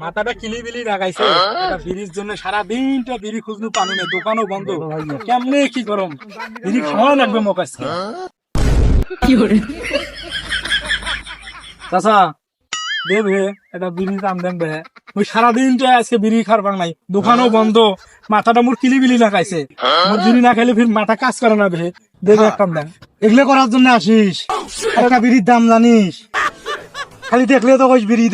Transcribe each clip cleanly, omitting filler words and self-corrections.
মাথাটা কিলিবিলি লাগাইছে এটা বিড়ির জন্য সারা দিনটা বিড়ি খুঁজলু পানি নেই, দোকানও বন্ধ। কেমনে কি গরম, বিড়ি খাওয়া লাগবে মোক আজকে। চাচা দেবে এটা বিড়ি দাম দেন বে, ওই সারাদিনটা আজকে বিড়ি খাবার নাই, দোকানও বন্ধ, মাথাটা মোর কিলিবিলি লাগাইছে। মোর বিড়ি না খাইলে ফির মাথা কাজ করে না বে, দেবে একটা দেন। এগুলো করার জন্য আসিস, একটা বিড়ির দাম জানিস? খালি দেখলে তো কইস বিড়ি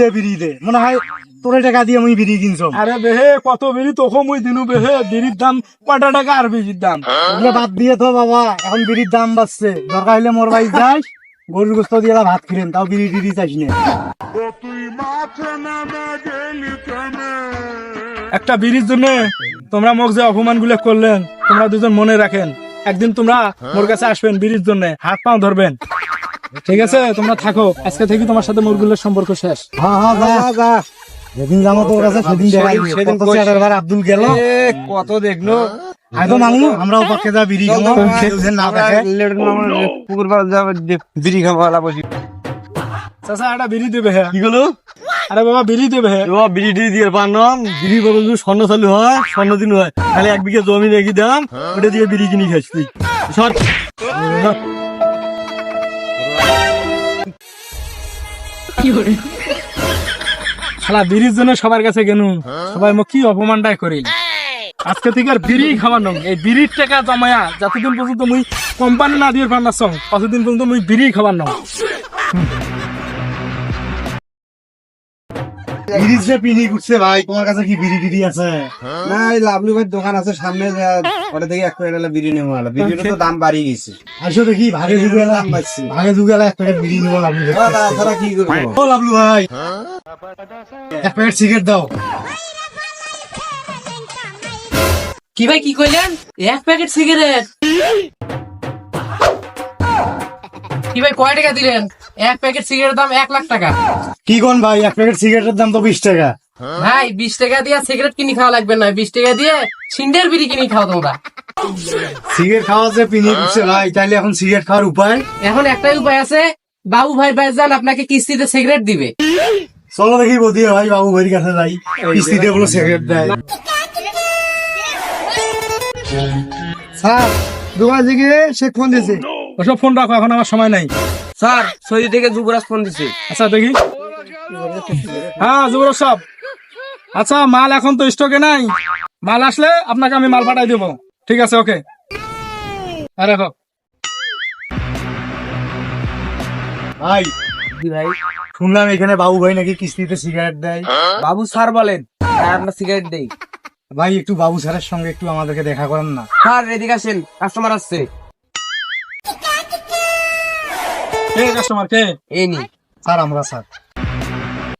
দে, মনে হয় তোর টাকা দিয়ে আমি বিড়ি কিনছো। আরে বেহে কত বিড়ি তোকে মুই দিনু বেহে, বিড়ির দাম কয়টা টাকা আর বিড়ির দাম? এগুলো বাদ দিয়ে তো বাবা, এখন বিড়ির দাম বাড়ছে, দরকার হলে মোর বাড়ি যাস, গরুর গোস্ত দিয়ে ভাত খেলেন, তাও বিড়ি টিড়ি চাইস না। একটা বিড়ির জন্য তোমরা মোক যে অপমান গুলো করলেন, তোমরা দুজন মনে রাখেন, একদিন তোমরা মোর কাছে আসবেন বিড়ির জন্য, হাত পাও ধরবেন, ঠিক আছে? তোমরা থাকো, আজকে থেকে তোমার সাথে মোরগুলোর সম্পর্ক শেষ। হ্যাঁ যা, যেদিন যাবো তোর কাছে সেদিন দেখাই। আব্দুল গেল কত দেখলো, হয়তো মানুষ আমরাও পক্ষে যা বিড়ি খাবো, না দেখে পুকুর পাড় যাবে বিড়ি খাবো বসি। চাচা একটা বিড়ি দেবে হ্যাঁ? কি গেলো? আরে বাবা বিড়ি দেবে হ্যাঁ? বাবা বিড়ি টিড়ি দিয়ে পারলাম, বিড়ি বলে যদি স্বর্ণ চালু হয়, স্বর্ণ দিন হয়, তাহলে 1 বিঘা জমি রেখে দাম, ওটা দিয়ে বিড়ি কিনে খাস তুই। সর শালা বিড়ির জন্য সবার কাছে গেনু, সবাই মোক কি অপমানটাই করিল। আজকে থেকে আর বিড়ি খাবার নং, এই বিড়ির টাকা জমায়া যতদিন পর্যন্ত মুই কোম্পানি না দিয়ে পার না ততদিন পর্যন্ত মুই বিড়ি খাবার নং। বিড়ি যে পিনি করছে ভাই, তোমার কাছে কি বিড়ি টিড়ি আছে? না, এই লাভলু ভাই দোকান আছে সামনে, ওটা থেকে 1 প্যাকেট বিড়ি নেবো। বিড়ির তো দাম বাড়ি গেছে। আসো দেখি ভাগে যুগেলা এক প্যাকেট বিড়ি নেবো লাভলু ভাই। তারা কি করবো? ও লাভলু ভাই, 1 প্যাকেট সিগারেট দাও। কি ভাই কি কইলেন? 1 প্যাকেট সিগারেট? কি ভাই কয় টাকা দিলেন? 1 প্যাকেট সিগারেটের দাম 1 লাখ টাকা। কি কোন ভাই, 1 প্যাকেট সিগারেটের দাম তো 20 টাকা। ভাই 20 টাকা দিয়ে সিগারেট কিনে খাওয়া লাগবে না, 20 টাকা দিয়ে সিন্ডের বিড়ি কিনে খাও তোমরা। সিগারেট খাওয়া যে পিনি করছে ভাই, তাইলে এখন সিগারেট খাওয়ার উপায়? এখন একটাই উপায় আছে, বাবু ভাই ভাইজান আপনাকে কিস্তিতে সিগারেট দিবে। চলো দেখি বদিয়ে ভাই, বাবু ভাইয়ের কাছে যাই, কিস্তিতে বলো সিগারেট দেয়। স্যার দোকান থেকে সে ফোন দিয়েছে। ওসব ফোন রাখো, এখন আমার সময় নাই। স্যার সৌদি থেকে যুবরাজ ফোন দিছে। আচ্ছা দেখি, হ্যাঁ যুবরাজ সব। আচ্ছা মাল এখন তো স্টকে নাই, মাল আসলে আপনাকে আমি মাল পাঠাই দেবো, ঠিক আছে? ওকে, আরে রাখো। ভাই ভাই শুনলাম এখানে বাবু ভাই নাকি কিস্তিতে সিগারেট দেয়। বাবু স্যার বলেন, আপনার সিগারেট দেই। ভাই একটু বাবু স্যারের সঙ্গে একটু আমাদেরকে দেখা করেন না? স্যার এদিকে আসেন, কাস্টমার আসছে। কে কাস্টমার কে? এই নি স্যার আমরা স্যার।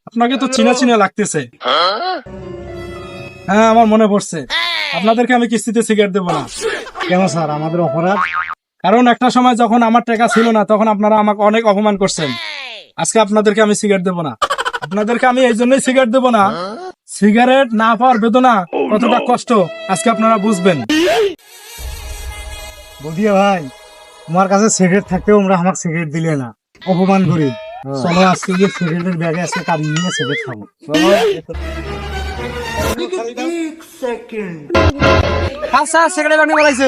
আপনাকে তো চিনা চিনা লাগতেছে। হ্যাঁ আমার মনে পড়ছে, আপনাদেরকে আমি কিস্তিতে সিগারেট দেবো না। কেন স্যার, আমাদের অপরাধ? কারণ একটা সময় যখন আমার টাকা ছিল না, তখন আপনারা আমাকে অনেক অপমান করছেন। আজকে আপনাদেরকে আমি সিগারেট দেবো না। আপনাদেরকে আমি এই জন্যই সিগারেট দেবো না, সিগারেট না পাওয়ার বেদনা কতটা কষ্ট আজকে আপনারা বুঝবেন। বদিয়া ভাই, তোমার কাছে সিগারেট থাকতেও আমরা আমার সিগারেট দিলে না, অপমান করি। চলো আজকে গিয়ে সিগারেটের ব্যাগে আজকে কারি নিয়ে সিগারেট খাবো। আচ্ছা সিগারেট বানিয়ে বলাইছে।